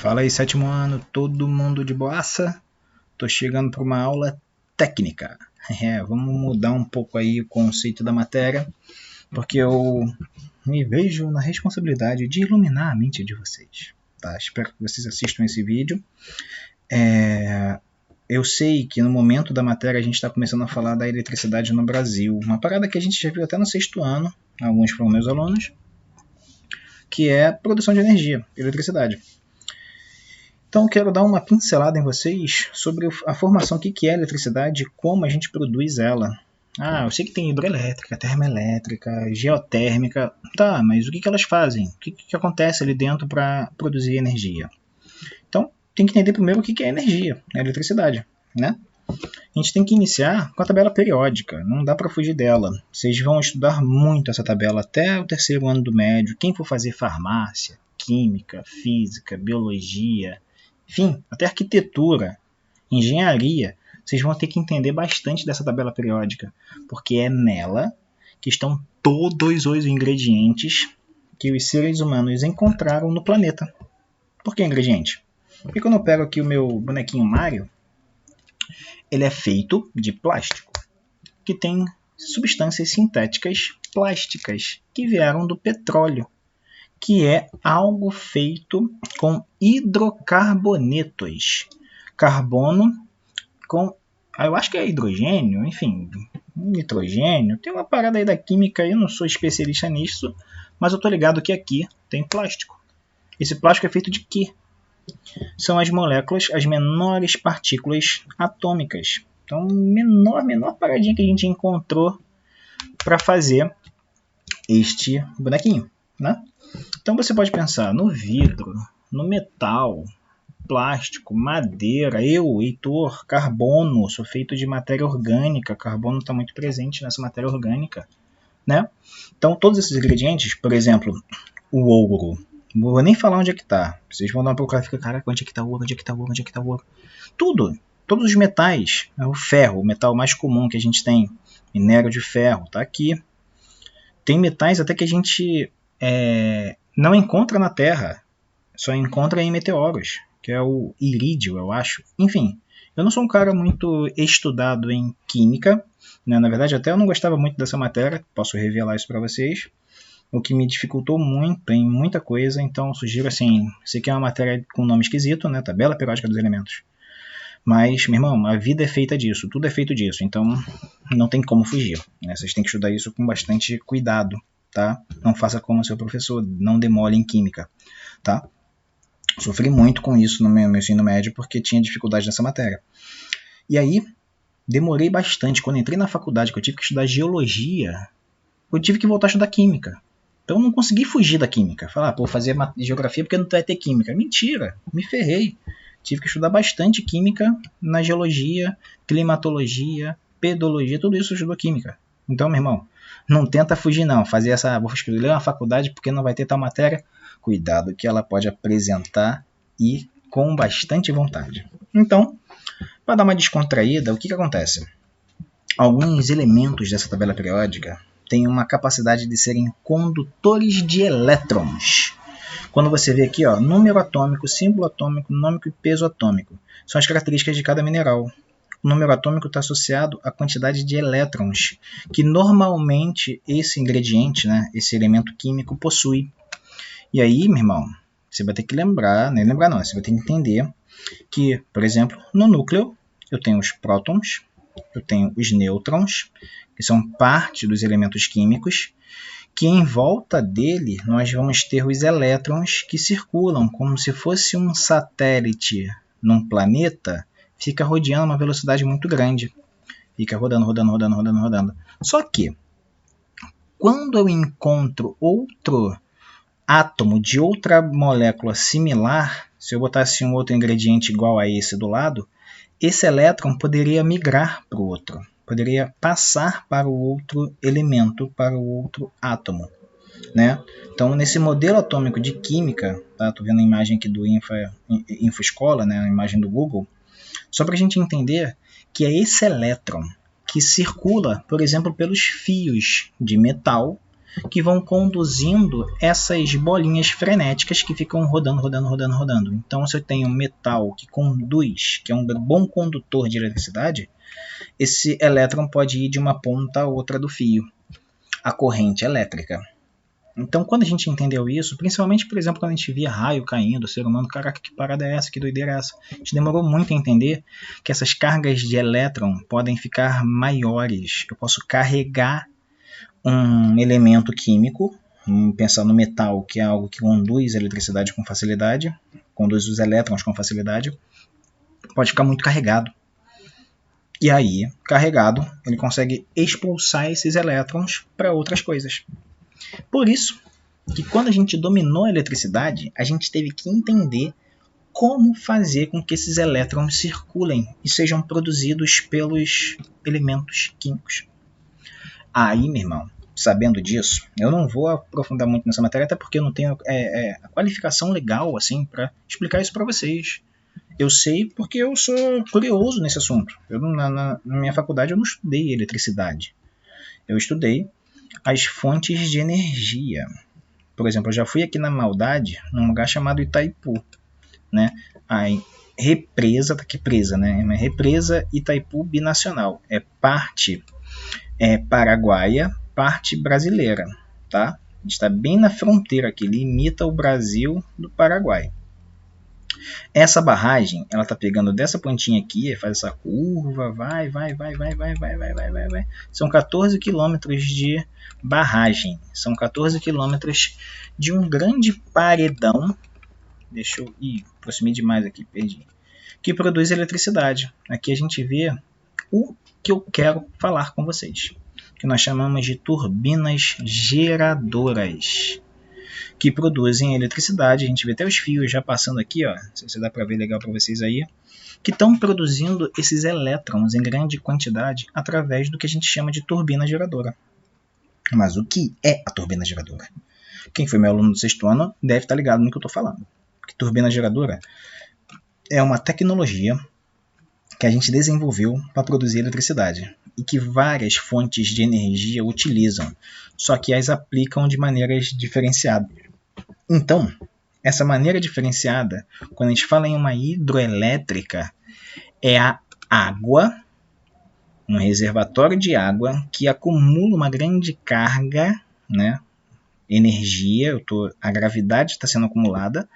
Fala aí, sétimo ano, todo mundo de boaça? Tô chegando para uma aula técnica. Vamos mudar um pouco aí o conceito da matéria, porque eu me vejo na responsabilidade de iluminar a mente de vocês. Tá? Espero que vocês assistam esse vídeo. Eu sei que no momento da matéria a gente está começando a falar da eletricidade no Brasil, uma parada que a gente já viu até no sexto ano, alguns foram meus alunos, que é produção de energia, eletricidade. Então eu quero dar uma pincelada em vocês sobre a formação, o que é eletricidade e como a gente produz ela. Eu sei que tem hidrelétrica, termoelétrica, geotérmica. Tá, mas o que elas fazem? O que acontece ali dentro para produzir energia? Então tem que entender primeiro o que é energia, a eletricidade, né? A gente tem que iniciar com a tabela periódica, não dá para fugir dela. Vocês vão estudar muito essa tabela até o terceiro ano do médio. Quem for fazer farmácia, química, física, biologia, enfim, até arquitetura, engenharia, vocês vão ter que entender bastante dessa tabela periódica, porque é nela que estão todos os ingredientes que os seres humanos encontraram no planeta. Por que ingrediente? Porque quando eu pego aqui o meu bonequinho Mario, ele é feito de plástico, que tem substâncias sintéticas plásticas que vieram do petróleo, que é algo feito com hidrocarbonetos. Carbono com, eu acho que é hidrogênio, enfim, nitrogênio. Tem uma parada aí da química, eu não sou especialista nisso, mas eu tô ligado que aqui tem plástico. Esse plástico é feito de quê? São as moléculas, as menores partículas atômicas. Então, menor paradinha que a gente encontrou para fazer este bonequinho, né? Então você pode pensar no vidro, no metal, plástico, madeira, Heitor, carbono, sou feito de matéria orgânica, carbono está muito presente nessa matéria orgânica, né? Então todos esses ingredientes, por exemplo, o ouro, não vou nem falar onde é que está, vocês vão dar uma procura e ficar, caraca, onde é que está o ouro, onde é que está o ouro, onde é que está o ouro? Tudo, todos os metais, o ferro, o metal mais comum que a gente tem, minério de ferro, está aqui. Tem metais até que a gente não encontra na Terra, só encontra em meteoros, que é o irídio, eu acho. Enfim, eu não sou um cara muito estudado em química, né? Na verdade até eu não gostava muito dessa matéria, posso revelar isso para vocês, o que me dificultou muito em muita coisa, então sugiro assim, isso aqui é uma matéria com nome esquisito, né? Tabela periódica dos elementos. Mas, meu irmão, a vida é feita disso, tudo é feito disso, então não tem como fugir, né? Vocês têm que estudar isso com bastante cuidado, tá? Não faça como seu professor, não demole em química, tá? Sofri muito com isso no meu ensino médio porque tinha dificuldade nessa matéria. E aí, demorei bastante. Quando entrei na faculdade, que eu tive que estudar geologia, eu tive que voltar a estudar química. Então eu não consegui fugir da química. Falar, vou fazer geografia porque não vai ter química. Mentira, me ferrei. Tive que estudar bastante química na geologia, climatologia, pedologia, tudo isso eu estudo química. Então, meu irmão, não tenta fugir não. Fazer vou escolher uma faculdade porque não vai ter tal matéria. Cuidado que ela pode apresentar e com bastante vontade. Então, para dar uma descontraída, o que acontece? Alguns elementos dessa tabela periódica têm uma capacidade de serem condutores de elétrons. Quando você vê aqui, ó, número atômico, símbolo atômico, nome e peso atômico, são as características de cada mineral. O número atômico está associado à quantidade de elétrons que normalmente esse ingrediente, né, esse elemento químico possui. E aí, meu irmão, você vai ter que lembrar, nem lembrar não, você vai ter que entender que, por exemplo, no núcleo eu tenho os prótons, eu tenho os nêutrons, que são parte dos elementos químicos, que em volta dele nós vamos ter os elétrons que circulam como se fosse um satélite num planeta, fica rodeando a uma velocidade muito grande. Fica rodando. Só que, quando eu encontro outro átomo de outra molécula similar, se eu botasse um outro ingrediente igual a esse do lado, esse elétron poderia migrar para o outro, poderia passar para o outro elemento, para o outro átomo, né? Então, nesse modelo atômico de química, tá? Estou vendo a imagem aqui do InfoEscola, né? A imagem do Google, só para a gente entender que é esse elétron que circula, por exemplo, pelos fios de metal que vão conduzindo essas bolinhas frenéticas que ficam rodando. Então, se eu tenho um metal que conduz, que é um bom condutor de eletricidade, esse elétron pode ir de uma ponta a outra do fio, a corrente elétrica. Então, quando a gente entendeu isso, principalmente, por exemplo, quando a gente via raio caindo, o ser humano, caraca, que parada é essa, que doideira é essa? A gente demorou muito a entender que essas cargas de elétron podem ficar maiores. Eu posso carregar um elemento químico, pensar no metal, que é algo que conduz a eletricidade com facilidade, conduz os elétrons com facilidade, pode ficar muito carregado. E aí, carregado, ele consegue expulsar esses elétrons para outras coisas. Por isso que quando a gente dominou a eletricidade, a gente teve que entender como fazer com que esses elétrons circulem e sejam produzidos pelos elementos químicos. Aí, meu irmão, sabendo disso, eu não vou aprofundar muito nessa matéria, até porque eu não tenho a qualificação legal assim para explicar isso para vocês. Eu sei porque eu sou curioso nesse assunto. Na minha faculdade eu não estudei eletricidade. Eu estudei as fontes de energia. Por exemplo, eu já fui aqui na Maldade, num lugar chamado Itaipu, né? A represa, tá aqui presa, né? É uma represa Itaipu binacional. É parte paraguaia, parte brasileira, tá? A gente está bem na fronteira aqui, limita o Brasil do Paraguai. Essa barragem, ela tá pegando dessa pontinha aqui, faz essa curva, vai. São 14 quilômetros de barragem. São 14 quilômetros de um grande paredão. Deixa eu aproximei demais aqui, perdi. Que produz eletricidade. Aqui a gente vê o que eu quero falar com vocês, que nós chamamos de turbinas geradoras, que produzem eletricidade. A gente vê até os fios já passando aqui, ó, se dá para ver legal para vocês aí, que estão produzindo esses elétrons em grande quantidade através do que a gente chama de turbina geradora. Mas o que é a turbina geradora? Quem foi meu aluno do sexto ano deve estar ligado no que eu estou falando. Que turbina geradora é uma tecnologia que a gente desenvolveu para produzir eletricidade e que várias fontes de energia utilizam, só que as aplicam de maneiras diferenciadas. Então, essa maneira diferenciada, quando a gente fala em uma hidroelétrica, é a água, um reservatório de água que acumula uma grande carga, né, energia, a gravidade está sendo acumulada,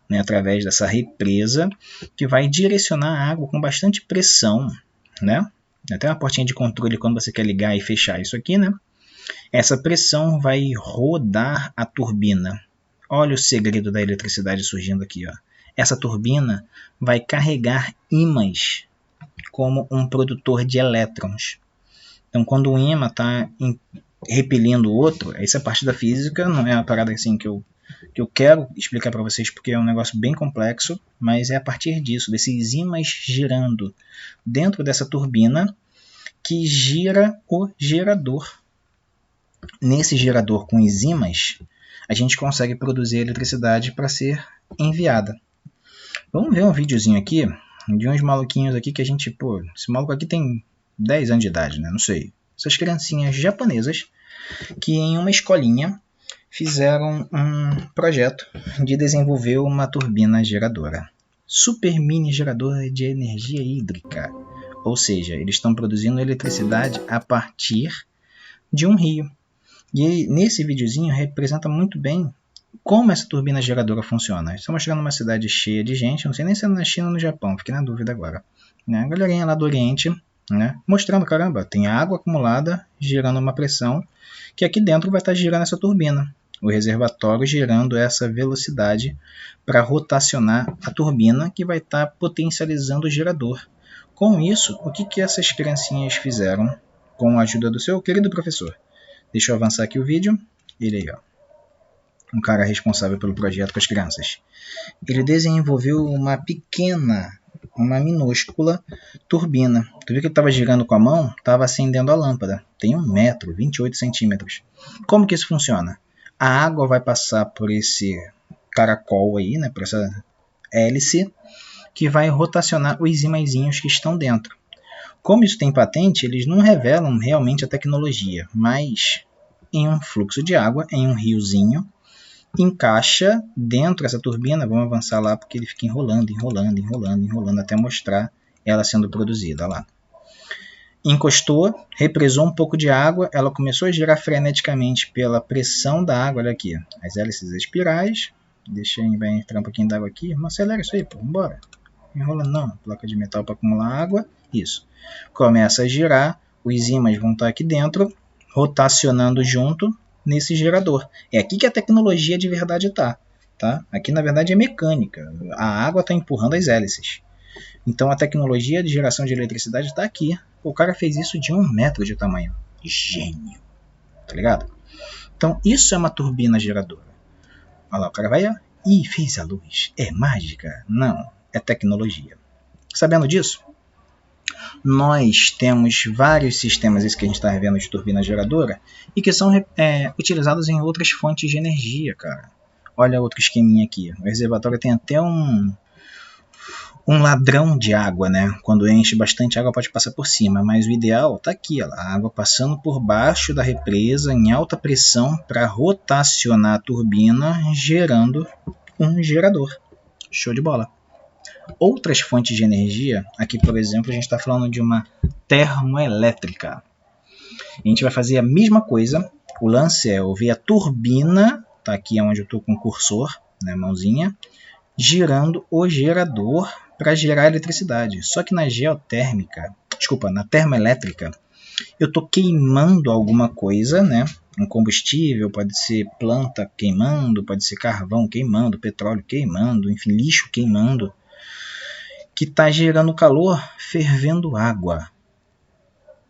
né, através dessa represa, que vai direcionar a água com bastante pressão, né? Até uma portinha de controle quando você quer ligar e fechar isso aqui, né? Essa pressão vai rodar a turbina. Olha o segredo da eletricidade surgindo aqui, ó. Essa turbina vai carregar ímãs como um produtor de elétrons. Então, quando um ímã está repelindo o outro, essa é parte da física, não é uma parada assim que eu quero explicar para vocês porque é um negócio bem complexo, mas é a partir disso, desses ímãs girando dentro dessa turbina, que gira o gerador. Nesse gerador com os ímãs, a gente consegue produzir eletricidade para ser enviada. Vamos ver um videozinho aqui de uns maluquinhos aqui que a gente, esse maluco aqui tem 10 anos de idade, né? Não sei. Essas criancinhas japonesas que em uma escolinha fizeram um projeto de desenvolver uma turbina geradora. Super mini gerador de energia hídrica. Ou seja, eles estão produzindo eletricidade a partir de um rio. E nesse videozinho representa muito bem como essa turbina geradora funciona. Estou mostrando uma cidade cheia de gente, não sei nem se é na China ou no Japão, fiquei na dúvida agora. Né? A galerinha lá do Oriente, né? Mostrando, caramba, tem água acumulada gerando uma pressão que aqui dentro vai estar girando essa turbina. O reservatório gerando essa velocidade para rotacionar a turbina que vai estar potencializando o gerador. Com isso, o que essas criancinhas fizeram com a ajuda do seu querido professor? Deixa eu avançar aqui o vídeo. Ele aí, ó. Um cara responsável pelo projeto com as crianças. Ele desenvolveu uma minúscula turbina. Tu viu que ele estava girando com a mão? Estava acendendo a lâmpada. Tem 1 metro, 28 centímetros. Como que isso funciona? A água vai passar por esse caracol aí, né, por essa hélice, que vai rotacionar os ímãzinhos que estão dentro. Como isso tem patente, eles não revelam realmente a tecnologia, mas em um fluxo de água, em um riozinho, encaixa dentro dessa turbina. Vamos avançar lá porque ele fica enrolando até mostrar ela sendo produzida. Olha lá. Encostou, represou um pouco de água, ela começou a girar freneticamente pela pressão da água. Olha aqui, as hélices espirais. Deixa eu entrar um pouquinho d'água aqui. Não acelera isso aí, pô, vambora. Enrola não, placa de metal para acumular água. Isso. Começa a girar, os ímãs vão estar aqui dentro, rotacionando junto nesse gerador. É aqui que a tecnologia de verdade está. Tá? Aqui na verdade é mecânica. A água está empurrando as hélices. Então a tecnologia de geração de eletricidade está aqui. O cara fez isso de 1 metro de tamanho. Gênio. Tá ligado? Então isso é uma turbina geradora. Olha lá, o cara vai, ó. Ih, fez a luz. É mágica? Não, é tecnologia. Sabendo disso, nós temos vários sistemas, esse que a gente está vendo de turbina geradora, e que são utilizados em outras fontes de energia, cara. Olha outro esqueminha aqui. O reservatório tem até um ladrão de água, né? Quando enche bastante água pode passar por cima, mas o ideal está aqui, ó, a água passando por baixo da represa em alta pressão para rotacionar a turbina, gerando um gerador. Show de bola. Outras fontes de energia, aqui por exemplo a gente está falando de uma termoelétrica. A gente vai fazer a mesma coisa, o lance é eu ver a turbina, tá aqui onde eu estou com o cursor, né, mãozinha, girando o gerador para gerar eletricidade. Só que na termoelétrica, eu estou queimando alguma coisa, né? Um combustível, pode ser planta queimando, pode ser carvão queimando, petróleo queimando, enfim, lixo queimando, que está gerando calor, fervendo água.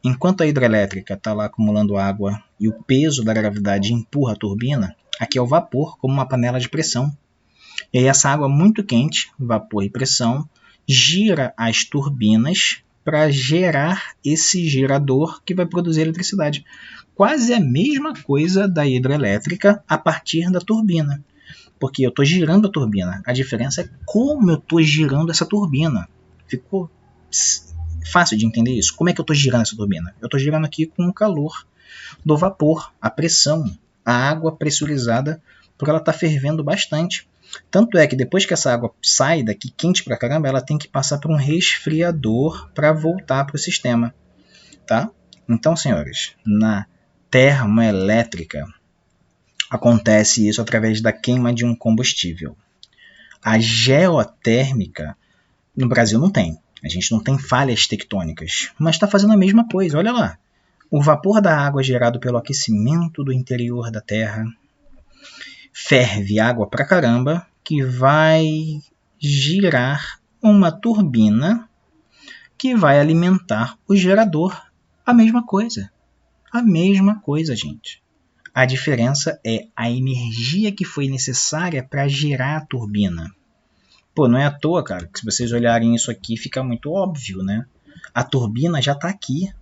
Enquanto a hidrelétrica está lá acumulando água e o peso da gravidade empurra a turbina, aqui é o vapor como uma panela de pressão. E aí essa água muito quente, vapor e pressão, gira as turbinas para gerar esse gerador que vai produzir eletricidade. Quase a mesma coisa da hidrelétrica a partir da turbina. Porque eu estou girando a turbina. A diferença é como eu estou girando essa turbina. Ficou fácil de entender isso? Como é que eu estou girando essa turbina? Eu estou girando aqui com o calor do vapor, a pressão, a água pressurizada, porque ela está fervendo bastante. Tanto é que depois que essa água sai daqui quente pra caramba, ela tem que passar por um resfriador para voltar para o sistema. Tá? Então, senhores, na termoelétrica acontece isso através da queima de um combustível. A geotérmica, no Brasil não tem. A gente não tem falhas tectônicas, mas está fazendo a mesma coisa. Olha lá. O vapor da água gerado pelo aquecimento do interior da Terra ferve água pra caramba, que vai girar uma turbina que vai alimentar o gerador. A mesma coisa. A mesma coisa, gente. A diferença é a energia que foi necessária para gerar a turbina. Pô, não é à toa, cara, que se vocês olharem isso aqui fica muito óbvio, né? A turbina já está aqui.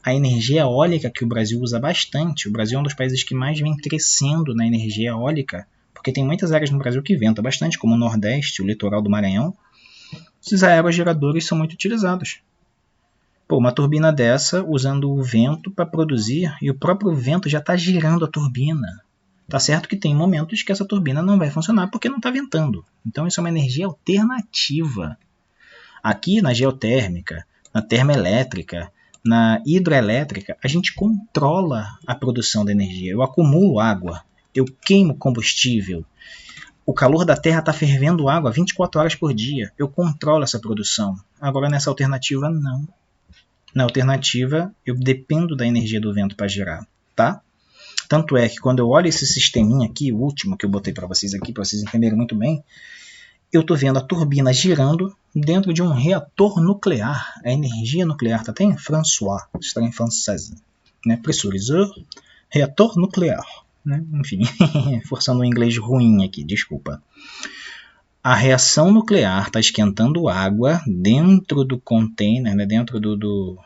A energia eólica que o Brasil usa bastante. O Brasil é um dos países que mais vem crescendo na energia eólica, porque tem muitas áreas no Brasil que venta bastante, como o Nordeste, o litoral do Maranhão. Esses aerogeradores são muito utilizados. Pô, uma turbina dessa usando o vento para produzir, e o próprio vento já está girando a turbina. Tá certo que tem momentos que essa turbina não vai funcionar porque não está ventando. Então isso é uma energia alternativa. Aqui na geotérmica, na termoelétrica, na hidrelétrica, a gente controla a produção da energia. Eu acumulo água, eu queimo combustível. O calor da Terra está fervendo água 24 horas por dia. Eu controlo essa produção. Agora nessa alternativa, não. Na alternativa, eu dependo da energia do vento para gerar. Tá? Tanto é que quando eu olho esse sisteminha aqui, o último que eu botei para vocês aqui, para vocês entenderem muito bem, eu estou vendo a turbina girando dentro de um reator nuclear. A energia nuclear está até em François, está em francês, né? Pressurizador, reator nuclear. Né? Enfim, forçando um inglês ruim aqui, desculpa. A reação nuclear está esquentando água dentro do container, né? Dentro do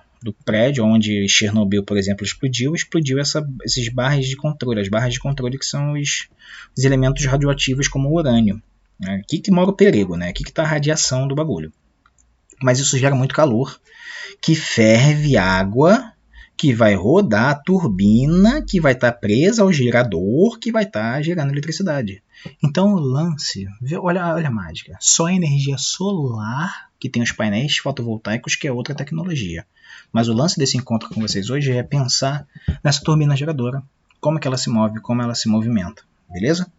prédio onde Chernobyl, por exemplo, explodiu esses barras de controle. As barras de controle que são os elementos radioativos como o urânio. Aqui que mora o perigo, né? Aqui que está a radiação do bagulho. Mas isso gera muito calor, que ferve água que vai rodar a turbina que vai estar presa ao gerador que vai estar gerando eletricidade. Então o lance, olha a mágica, só a energia solar que tem os painéis fotovoltaicos que é outra tecnologia. Mas o lance desse encontro com vocês hoje é pensar nessa turbina geradora, como que ela se move, como ela se movimenta, beleza?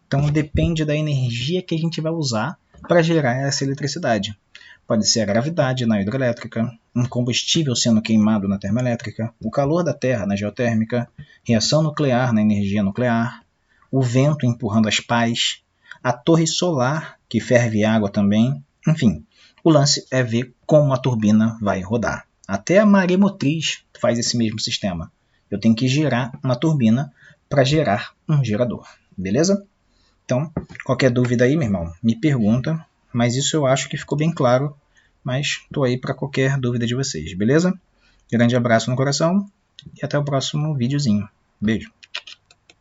Então depende da energia que a gente vai usar para gerar essa eletricidade. Pode ser a gravidade na hidrelétrica, um combustível sendo queimado na termoelétrica, o calor da terra na geotérmica, reação nuclear na energia nuclear, o vento empurrando as pás, a torre solar que ferve água também, enfim. O lance é ver como a turbina vai rodar. Até a maremotriz faz esse mesmo sistema. Eu tenho que girar uma turbina para gerar um gerador, beleza? Então, qualquer dúvida aí, meu irmão, me pergunta, mas isso eu acho que ficou bem claro, mas estou aí para qualquer dúvida de vocês, beleza? Grande abraço no coração e até o próximo videozinho. Beijo!